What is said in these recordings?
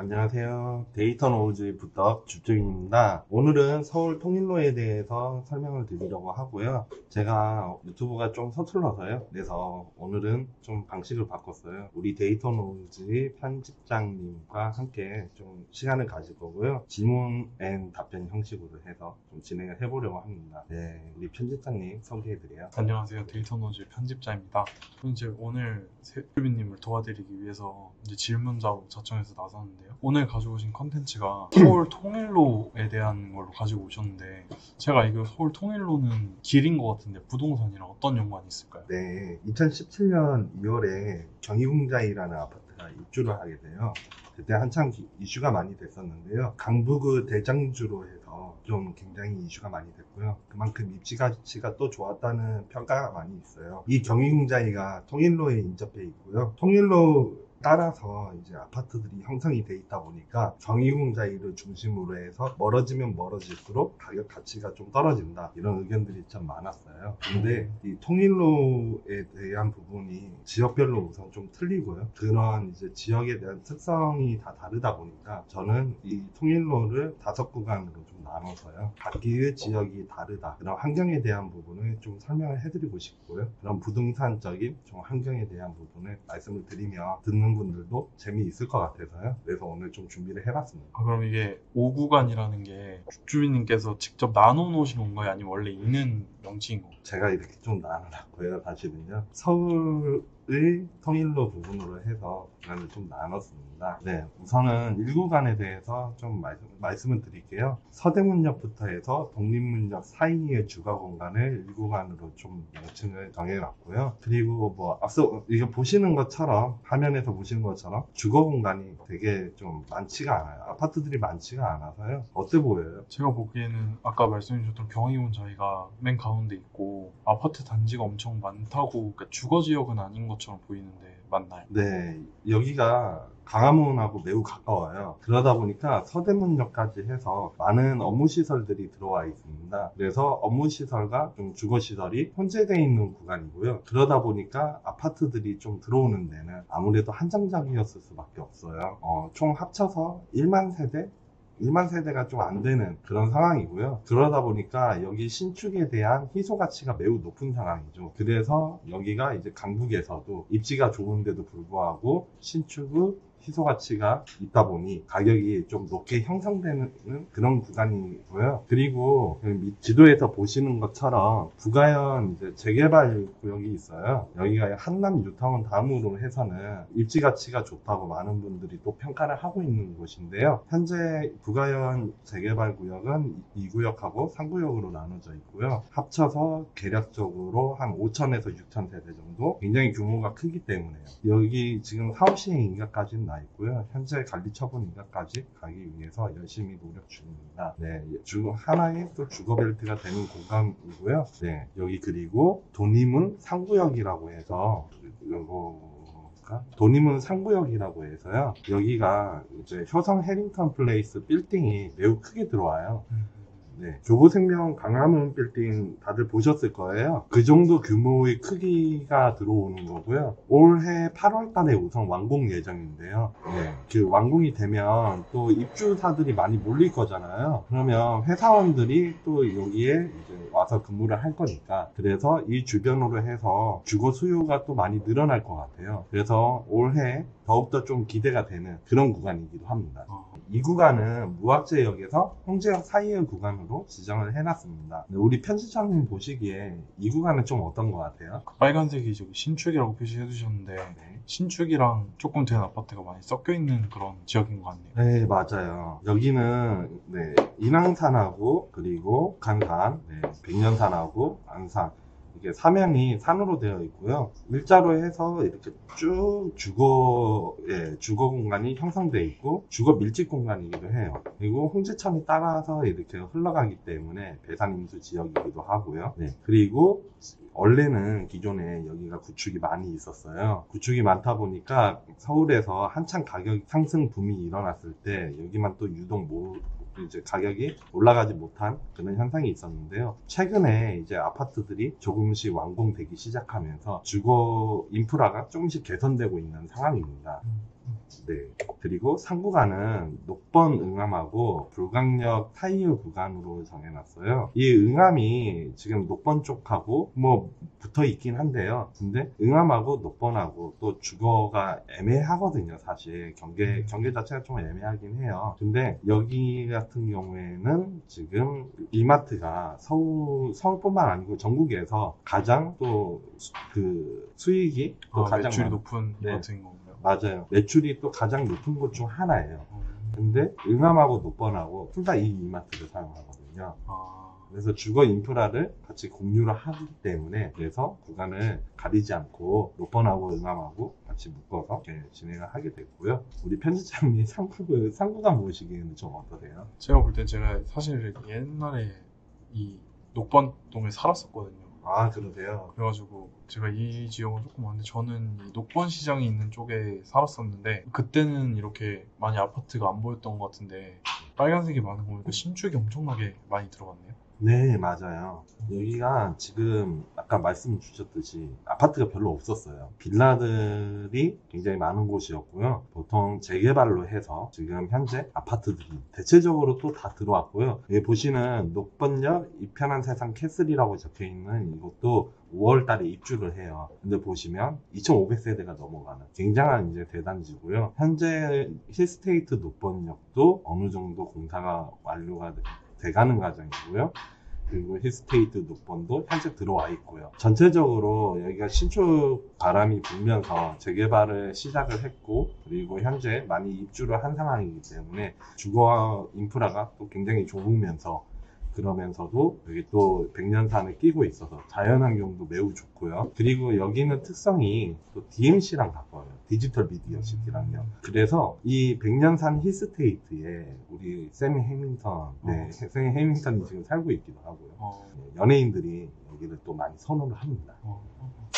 안녕하세요. 데이터 노우즈의 부덕 주쪽입니다. 오늘은 서울 통일로에 대해서 설명을 드리려고 하고요. 제가 유튜브가 좀 서툴러서요. 그래서 오늘은 좀 방식을 바꿨어요. 우리 데이터 노우즈의 편집장님과 함께 좀 시간을 가질 거고요. 질문 앤 답변 형식으로 해서 좀 진행을 해보려고 합니다. 네, 우리 편집장님 소개해드려요. 안녕하세요. 데이터노즈 편집자입니다. 저는 이제 오늘 세빈님을 도와드리기 위해서 이제 질문자로 자청해서 나섰는데요. 오늘 가지고 오신 컨텐츠가 서울 통일로에 대한 걸로 가지고 오셨는데, 제가 이거 서울 통일로는 길인 것 같은데 부동산이랑 어떤 연관이 있을까요? 네, 2017년 2월에 경희궁자이라는 아파트가 입주를 하게 돼요. 그때 한창 이슈가 많이 됐었는데요. 강북의 대장주로 해서 좀 굉장히 이슈가 많이 됐고요. 그만큼 입지 가치가 또 좋았다는 평가가 많이 있어요. 이 경희궁자이가 통일로에 인접해 있고요. 통일로 따라서 이제 아파트들이 형성이 돼 있다 보니까 경희궁자이를 중심으로 해서 멀어지면 멀어질수록 가격 가치가 좀 떨어진다, 이런 의견들이 참 많았어요. 근데 이 통일로에 대한 부분이 지역별로 우선 좀 틀리고요. 그런 이제 지역에 대한 특성이 다 다르다 보니까 저는 이 통일로를 5구간으로 좀 나눠서요. 각기의 지역이 다르다, 그런 환경에 대한 부분을 좀 설명을 해드리고 싶고요. 그런 부동산적인 좀 환경에 대한 부분을 말씀을 드리며 듣는 분들도 재미있을 것 같아서요. 그래서 오늘 좀 준비를 해봤습니다. 그럼 이게 5구간이라는 게 주주님께서 직접 나눠 놓으신 건가요? 아니면 원래 있는 명칭인 건가요? 제가 이렇게 좀 나눠놨고요. 사실은요, 서울의 통일로 부분으로 해서 구간을 좀 나눴습니다. 네, 우선은 1구간에 대해서 좀 말씀을 드릴게요. 서대문역부터 해서 독립문역 사이의 주거 공간을 1구간으로 좀 명칭을 정해놨고요. 그리고 뭐 앞서 이거 보시는 것처럼, 화면에서 보시는 것처럼 주거 공간이 되게 좀 많지가 않아요. 아파트들이 많지가 않아서요. 어때 보여요? 제가 보기에는 아까 말씀해 주셨던 경희궁 저희가 맨 가운데 있고 아파트 단지가 엄청 많다고, 그러니까 주거 지역은 아닌 것처럼 보이는데 맞나요? 네, 여기가 강화문하고 매우 가까워요. 그러다 보니까 서대문역까지 해서 많은 업무시설들이 들어와 있습니다. 그래서 업무시설과 좀 주거시설이 혼재되어 있는 구간이고요. 그러다 보니까 아파트들이 좀 들어오는 데는 아무래도 한정적이었을 수밖에 없어요. 총 합쳐서 1만 세대가 좀 안 되는 그런 상황이고요. 그러다 보니까 여기 신축에 대한 희소 가치가 매우 높은 상황이죠. 그래서 여기가 이제 강북에서도 입지가 좋은데도 불구하고 신축의 희소 가치가 있다 보니 가격이 좀 높게 형성되는 그런 구간이고요. 그리고 지도에서 보시는 것처럼 부가현 이제 재개발 구역이 있어요. 여기가 한남 뉴타운 다음으로 해서는 입지 가치가 좋다고 많은 분들이 또 평가를 하고 있는 곳인데요. 현재 부가현 재개발 구역은 2구역하고 3구역으로 나눠져 있고요. 합쳐서 대략적으로 한 5천에서 6천 세대 정도, 굉장히 규모가 크기 때문에요. 여기 지금 사업 시행 인가까지는 나 있고요. 현재 관리 처분 인가까지 가기 위해서 열심히 노력 중입니다. 네, 하나의 또 주거 벨트가 되는 공간이고요. 네, 여기 그리고 도림은 3구역이라고 해서 도림은 3구역이라고 해서요. 여기가 이제 효성 해링턴 플레이스 빌딩이 매우 크게 들어와요. 네, 교보생명 강화문 빌딩 다들 보셨을 거예요. 그 정도 규모의 크기가 들어오는 거고요. 올해 8월 달에 우선 완공 예정인데요. 네, 그 완공이 되면 또 입주사들이 많이 몰릴 거잖아요. 그러면 회사원들이 또 여기에 이제 와서 근무를 할 거니까, 그래서 이 주변으로 해서 주거 수요가 또 많이 늘어날 것 같아요. 그래서 올해 더욱더 좀 기대가 되는 그런 구간이기도 합니다. 이 구간은 무학재역에서 홍제역 사이의 구간으로 지정을 해놨습니다. 우리 편집장님 보시기에 이 구간은 좀 어떤 것 같아요? 그 빨간색이 저기 신축이라고 표시해 주셨는데, 네. 신축이랑 조금 된 아파트가 많이 섞여 있는 그런 지역인 것 같네요. 네, 맞아요. 여기는 네, 인왕산하고 그리고 간산, 네, 백년산하고 안산, 이게 사면이 산으로 되어 있고요. 일자로 해서 이렇게 쭉 주거 공간이 형성되어 있고 주거 밀집 공간이기도 해요. 그리고 홍제천이 따라서 이렇게 흘러가기 때문에 배산임수 지역이기도 하고요. 네, 그리고 원래는 기존에 여기가 구축이 많이 있었어요. 구축이 많다 보니까 서울에서 한창 가격 상승 붐이 일어났을 때 여기만 또 유독 이제 가격이 올라가지 못한 그런 현상이 있었는데요. 최근에 이제 아파트들이 조금씩 완공되기 시작하면서 주거 인프라가 조금씩 개선되고 있는 상황입니다. 네. 그리고 상구간은 녹번 응암하고 불강력 타이어 구간으로 정해놨어요. 이 응암이 지금 녹번 쪽하고 뭐 붙어 있긴 한데요. 근데 응암하고 녹번하고 또 주거가 애매하거든요. 사실 경계 자체가 좀 애매하긴 해요. 근데 여기 같은 경우에는 지금 이마트가 서울뿐만 아니고 전국에서 가장 또 그 수익이 또 가장 매출이 높은 네. 이마트인 건가요? 맞아요. 매출이 또 가장 높은 곳 중 하나예요. 근데 응암하고 녹번하고 둘 다 이 이마트를 사용하거든요. 그래서 주거 인프라를 같이 공유를 하기 때문에 그래서 구간을 가리지 않고 녹번하고 응암하고 같이 묶어서 진행을 하게 됐고요. 우리 편집장님 상구간 보시기에는 좀 어떠세요? 제가 볼 때 제가 사실 옛날에 이 녹번동에 살았었거든요. 아, 그러세요? 그래가지고 제가 이 지역은 조금 왔는데 저는 이 녹번 시장이 있는 쪽에 살았었는데 그때는 이렇게 많이 아파트가 안 보였던 것 같은데 빨간색이 많은 거 보니까 신축이 엄청나게 많이 들어갔네요. 네, 맞아요. 여기가 지금 아까 말씀 주셨듯이 아파트가 별로 없었어요. 빌라들이 굉장히 많은 곳이었고요. 보통 재개발로 해서 지금 현재 아파트들이 대체적으로 또 다 들어왔고요. 여기 보시는 녹번역 이편한 세상 캐슬이라고 적혀 있는 이것도 5월 달에 입주를 해요. 근데 보시면 2,500세대가 넘어가는 굉장한 이제 대단지고요. 현재 힐스테이트 녹번역도 어느 정도 공사가 완료가 돼가는 과정이고요. 그리고 힐스테이트 녹번도 현재 들어와 있고요. 전체적으로 여기가 신축 바람이 불면서 재개발을 시작을 했고 그리고 현재 많이 입주를 한 상황이기 때문에 주거 인프라가 또 굉장히 좁으면서 그러면서도 여기 또 백년산을 끼고 있어서 자연환경도 매우 좋고요. 그리고 여기는 특성이 또 DMC랑 가까워요. 디지털 미디어 시티랑요. 그래서 이 백년산 힐스테이트에 우리 샘 해밍턴, 샘 해밍턴이 지금 살고 있기도 하고요. 연예인들이 여기를 또 많이 선호를 합니다.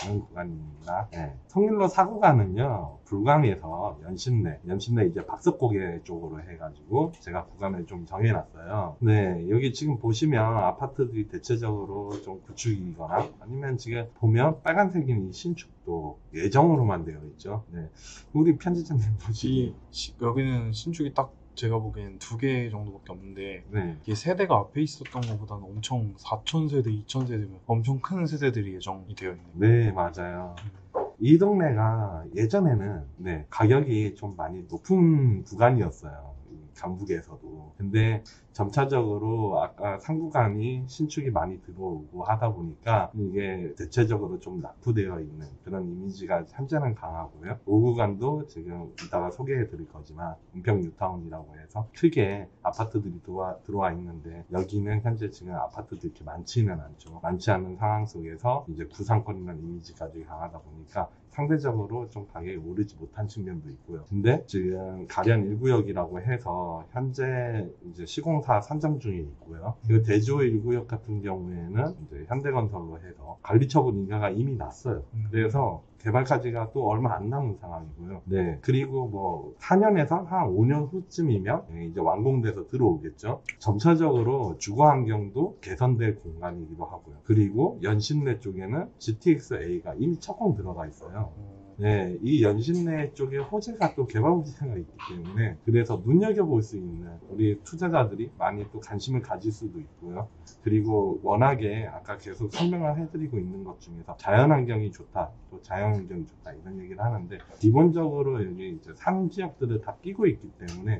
그런 구간입니다. 통일로 4구간은요, 불광에서 연신내 이제 박석고개 쪽으로 해가지고 제가 구간을 좀 정해놨어요. 네, 여기 지금 보시면 아파트들이 대체적으로 좀 구축이거나 아니면 지금 보면 빨간색인 이 신축도 예정으로만 되어 있죠. 네, 우리 편집장님 보시기 여기는 신축이 딱 제가 보기엔 2개 정도밖에 없는데 네. 이게 세대가 앞에 있었던 것보다는 엄청 4,000세대, 2,000세대면 엄청 큰 세대들이 예정이 되어 있네요. 네, 맞아요. 이 동네가 예전에는 가격이 좀 많이 높은 구간이었어요. 강북에서도. 근데 점차적으로 아까 상구간이 신축이 많이 들어오고 하다 보니까 이게 대체적으로 좀 낙후되어 있는 그런 이미지가 현재는 강하고요. 5구간도 지금 이따가 소개해 드릴 거지만 은평 뉴타운이라고 해서 크게 아파트들이 들어와 있는데 여기는 현재 지금 아파트들이 이렇게 많지는 않죠. 많지 않은 상황 속에서 이제 구상권이라는 이미지까지 강하다 보니까 상대적으로 좀 가격이 오르지 못한 측면도 있고요. 근데 지금 가련 1구역이라고 해서 현재 이제 시공사 선정 중에 있고요. 그리고 대조 1구역 같은 경우에는 이제 현대건설로 해서 관리처분 인가가 이미 났어요. 그래서 개발까지가 또 얼마 안 남은 상황이고요. 네. 그리고 뭐 4년에서 한 5년 후쯤이면 이제 완공돼서 들어오겠죠. 점차적으로 주거 환경도 개선될 공간이기도 하고요. 그리고 연신내 쪽에는 GTX-A가 이미 착공 들어가 있어요. 네, 이 연신내 쪽에 호재가 또 개발 호재가 있기 때문에 그래서 눈여겨볼 수 있는 우리 투자자들이 많이 또 관심을 가질 수도 있고요. 그리고 워낙에 아까 계속 설명을 해드리고 있는 것 중에서 자연환경이 좋다, 또 자연환경이 좋다 이런 얘기를 하는데 기본적으로 여기 이제 산 지역들을 다 끼고 있기 때문에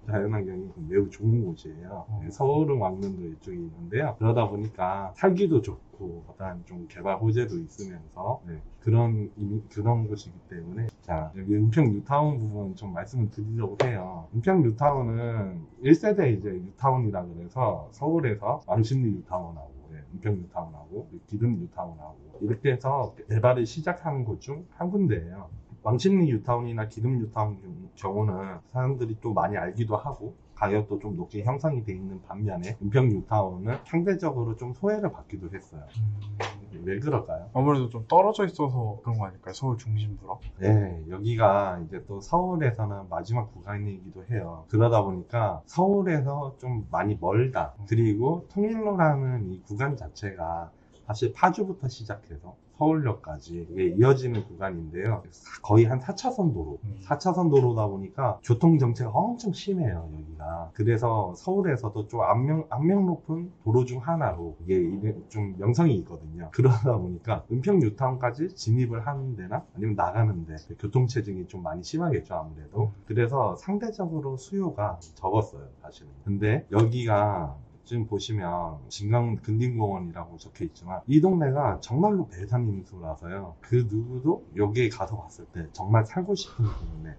자연환경이 매우 좋은 곳이에요. 서울은 왕릉도 이쪽에 있는데요. 그러다 보니까 살기도 좋고 그다음 좀 개발 호재도 있으면서 그런 곳이기 때문에 자 여기 은평 뉴타운 부분 좀 말씀을 드리려고 해요. 은평 뉴타운은 1세대 이제 뉴타운이라 그래서 서울에서 왕십리 뉴타운하고 은평 뉴타운하고 기름 뉴타운하고 이렇게 해서 개발을 시작하는 곳 중 한 군데예요. 왕십리 뉴타운이나 기름 뉴타운 경우는 사람들이 또 많이 알기도 하고 가격도 좀 높게 형성이 돼 있는 반면에 은평 뉴타운은 상대적으로 좀 소외를 받기도 했어요. 왜 그럴까요? 아무래도 좀 떨어져 있어서 그런 거 아닐까요? 서울 중심부로? 네, 여기가 이제 또 서울에서는 마지막 구간이기도 해요. 그러다 보니까 서울에서 좀 많이 멀다. 그리고 통일로라는 이 구간 자체가 사실 파주부터 시작해서 서울역까지 이게 이어지는 구간인데요. 거의 한 4차선 도로. 4차선 도로다 보니까 교통정체가 엄청 심해요, 여기가. 그래서 서울에서도 좀 악명 높은 도로 중 하나로 이게 좀 명성이 있거든요. 그러다 보니까 은평 뉴타운까지 진입을 하는 데나 아니면 나가는 데 교통체증이 좀 많이 심하겠죠, 아무래도. 그래서 상대적으로 수요가 적었어요, 사실은. 근데 여기가 지금 보시면 진강 근린공원이라고 적혀 있지만 이 동네가 정말로 배산임수라서요. 그 누구도 여기에 가서 봤을 때 정말 살고 싶은 동네.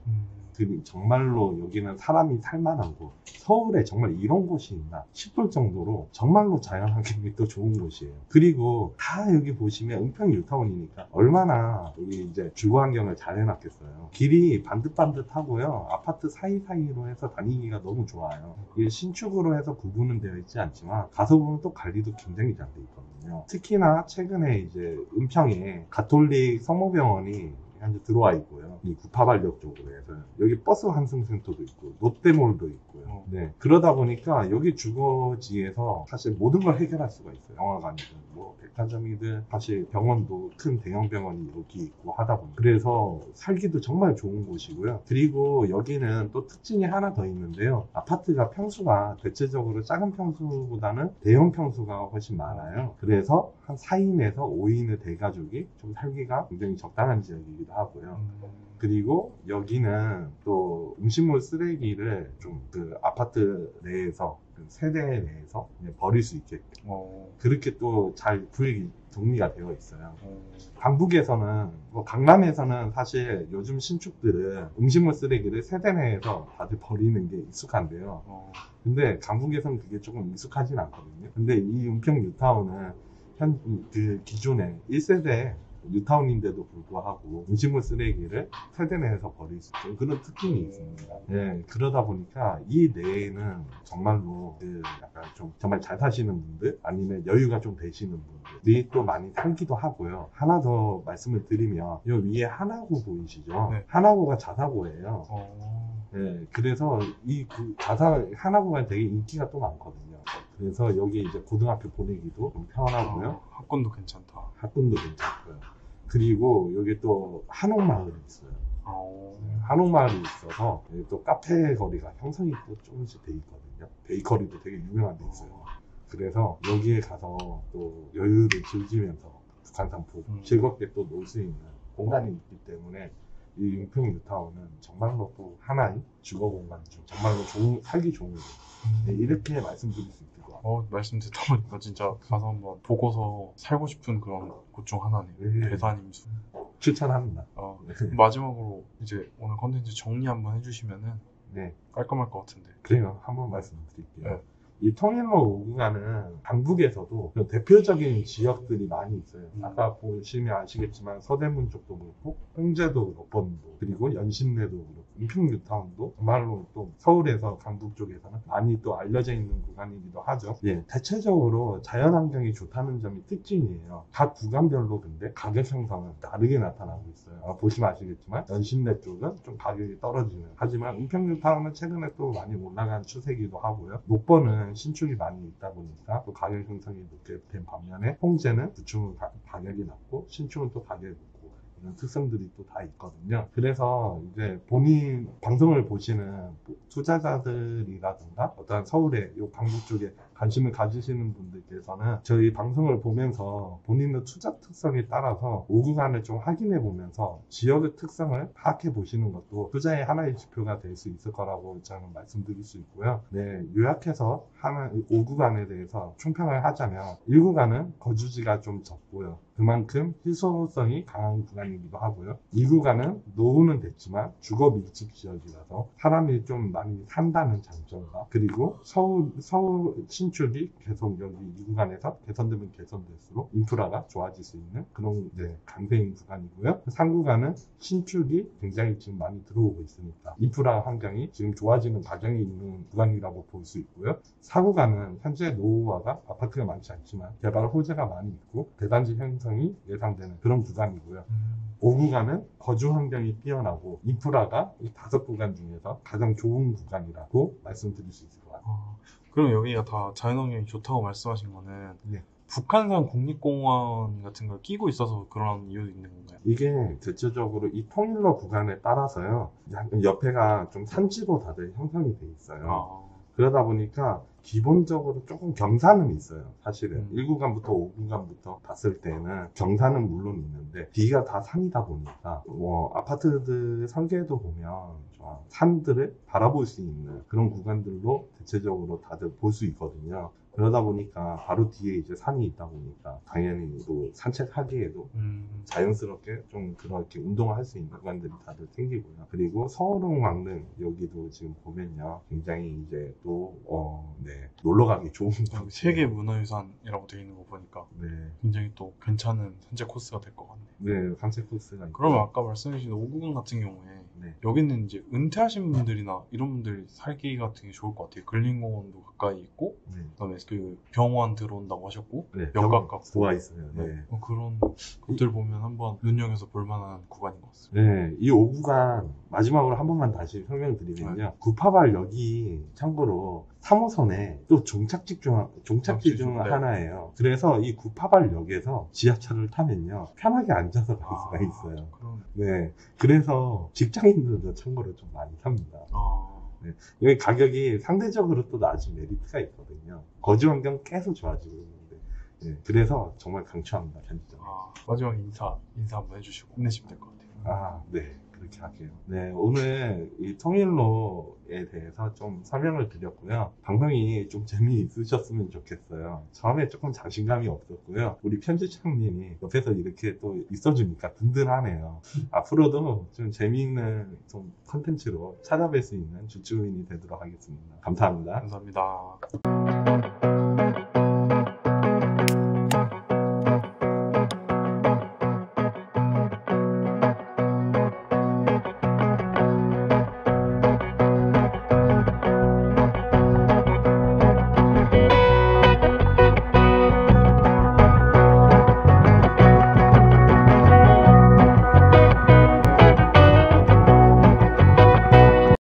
정말로 여기는 사람이 살만한 곳, 서울에 정말 이런 곳이 있나 싶을 정도로 정말로 자연환경이 또 좋은 곳이에요. 그리고 다 여기 보시면 은평 뉴타운이니까 얼마나 여기 이제 주거환경을 잘 해놨겠어요. 길이 반듯반듯하고요, 아파트 사이사이로 해서 다니기가 너무 좋아요. 이게 신축으로 해서 구분은 되어 있지 않지만 가서 보면 또 관리도 굉장히 잘 돼 있거든요. 특히나 최근에 이제 은평에 가톨릭 성모병원이 현재 들어와 있고요. 이 구파발역 쪽으로 해서 여기 버스 환승센터도 있고 롯데몰도 있고요. 네, 그러다 보니까 여기 주거지에서 사실 모든 걸 해결할 수가 있어요. 영화관이든 뭐 백화점이든 사실 병원도 큰 대형 병원이 여기 있고 하다 보니 그래서 살기도 정말 좋은 곳이고요. 그리고 여기는 또 특징이 하나 더 있는데요. 아파트가 평수가 대체적으로 작은 평수보다는 대형 평수가 훨씬 많아요. 그래서 한 4인에서 5인의 대가족이 좀 살기가 굉장히 적당한 지역이기도 하고요. 그리고 여기는 또 음식물 쓰레기를 좀 그 아파트 내에서 그 세대 내에서 그냥 버릴 수 있게 그렇게 또 잘 정리가 되어 있어요. 강북에서는 뭐 강남에서는 사실 요즘 신축들은 음식물 쓰레기를 세대 내에서 다들 버리는 게 익숙한데요. 근데 강북에서는 그게 조금 익숙하진 않거든요. 근데 이 은평 뉴타운은 그 기존에 1세대 뉴타운인데도 불구하고 음식물 쓰레기를 세대 내에서 버릴 수 있는 그런 특징이 있습니다. 네, 그러다 보니까 이 내에는 정말로 그 약간 좀 정말 잘 사시는 분들 아니면 여유가 좀 되시는 분들이 또 많이 살기도 하고요. 하나 더 말씀을 드리면 이 위에 하나고 보이시죠? 네. 하나고가 자사고예요. 네, 그래서 이 하나고가 되게 인기가 또 많거든요. 그래서 여기 이제 고등학교 보내기도 좀 편하고요. 학군도 괜찮다. 학군도 괜찮고요. 그리고 여기 또 한옥마을이 있어요. 한옥마을이 있어서 여기 또 카페 거리가 형성이 또 조금씩 돼 있거든요. 베이커리도 되게 유명한 데 있어요. 그래서 여기에 가서 또 여유를 즐기면서 북한산 보고 즐겁게 또 놀 수 있는 공간이 있기 때문에 이 은평 뉴타운은 정말로 또 하나의 주거 공간 중 정말로 살기 좋은 곳. 네, 이렇게 말씀드릴 수 있을 것 같아요. 말씀 듣다 보니까 진짜 가서 한번 보고서 살고 싶은 그런 곳 중 하나네요. 네. 배산임수. 추천합니다. 마지막으로 이제 오늘 컨텐츠 정리 한번 해주시면은 네. 깔끔할 것 같은데. 그래요. 한번 말씀드릴게요. 네. 이 통일로 5구간은 강북에서도 대표적인 지역들이 많이 있어요. 아까 보시면 아시겠지만 서대문 쪽도 그렇고 홍제도 노원도 그리고 연신내도 그렇고 은평 뉴타운도 정말로 또 서울에서 강북 쪽에서는 많이 또 알려져 있는 구간이기도 하죠. 예, 대체적으로 자연환경이 좋다는 점이 특징이에요. 각 구간별로 근데 가격 형성은 다르게 나타나고 있어요. 보시면 아시겠지만 연신내 쪽은 좀 가격이 떨어지는, 하지만 은평 뉴타운은 최근에 또 많이 올라간 추세이기도 하고요. 노원은 신축이 많이 있다 보니까 또 가격 형성이 높게 된 반면에 홍제는 구축은 가격이 낮고 신축은 또 가격이 높고 이런 특성들이 또 다 있거든요. 그래서 이제 본인 방송을 보시는 투자자들이라든가 어떤 서울의 요 강북 쪽에 관심을 가지시는 분들께서는 저희 방송을 보면서 본인의 투자 특성에 따라서 5구간을 좀 확인해 보면서 지역의 특성을 파악해 보시는 것도 투자의 하나의 지표가 될 수 있을 거라고 저는 말씀드릴 수 있고요. 네, 요약해서 5구간에 대해서 총평을 하자면 1구간은 거주지가 좀 적고요. 그만큼 희소성이 강한 구간이기도 하고요. 2구간은 노후는 됐지만 주거 밀집 지역이라서 사람이 좀 많이 산다는 장점과, 그리고 서울 신축이 계속 여기 2구간에서 개선되면 개선될수록 인프라가 좋아질 수 있는 그런 강세인 구간이고요. 3구간은 신축이 굉장히 지금 많이 들어오고 있으니까 인프라 환경이 지금 좋아지는 과정이 있는 구간이라고 볼 수 있고요. 4구간은 현재 노후화가 아파트가 많지 않지만 개발 호재가 많이 있고 대단지 형성이 예상되는 그런 구간이고요. 5구간은 거주 환경이 뛰어나고 인프라가 이 5구간 중에서 가장 좋은 구간이라고 말씀드릴 수 있을 것 같아요. 그럼 여기가 다 자연환경이 좋다고 말씀하신 거는 네. 북한산 국립공원 같은 걸 끼고 있어서 그런 이유도 있는 건가요? 이게 대체적으로 이 통일로 구간에 따라서요. 옆에가 좀 산지로 다들 형성이 돼 있어요. 아, 그러다 보니까 기본적으로 조금 경사는 있어요. 사실은 1구간부터 5구간부터 봤을 때는 경사는 물론 있는데 뒤가 다 산이다 보니까 아파트들 설계도 보면 좀 산들을 바라볼 수 있는 그런 구간들로 대체적으로 다들 볼 수 있거든요. 그러다 보니까 바로 뒤에 이제 산이 있다 보니까 당연히 또 산책하기에도 자연스럽게 좀 그렇게 운동을 할 수 있는 구간들이 다들 생기고요. 그리고 서울릉 왕릉 여기도 지금 보면요. 굉장히 이제 또 놀러 가기 좋은 곳. 세계 문화유산이라고 되어 있는 거 보니까 네. 굉장히 또 괜찮은 산책 코스가 될 것 같네요. 네, 산책 코스가 있고. 그러면 아까 말씀해주신 5구간 같은 경우에 네. 여기는 이제 은퇴하신 분들이나 이런 분들이 살기 같은 게 좋을 것 같아요. 근린공원도 가까이 있고 네. 그다음에 그 병원 들어온다고 하셨고 네, 역 가깝고 좋아 있어요. 네. 그런 것들 보면 한번 눈여겨서 볼만한 구간인 것 같습니다. 네, 이 5구간 마지막으로 한 번만 다시 설명드리면요. 구파발역이 참고로 3호선에 또 종착지 중 하나예요. 그래서 이 구파발역에서 지하철을 타면요. 편하게 앉아서 갈 수가 있어요. 네, 그래서 직장인들도 참고로 좀 많이 탑니다. 네, 여기 가격이 상대적으로 또 낮은 메리트가 있거든요. 거주 환경 계속 좋아지고 있는데, 네, 그래서 정말 강추합니다. 편집점. 마지막 인사 한번 해주시고 끝내시면 될 것 같아요. 네, 그렇게 할게요. 네, 오늘 이 통일로에 대해서 좀 설명을 드렸고요. 방송이 좀 재미있으셨으면 좋겠어요. 처음에 조금 자신감이 없었고요. 우리 편집장님이 옆에서 이렇게 또 있어주니까 든든하네요. 앞으로도 좀 재미있는 좀 컨텐츠로 찾아뵐 수 있는 주주인이 되도록 하겠습니다. 감사합니다. 감사합니다.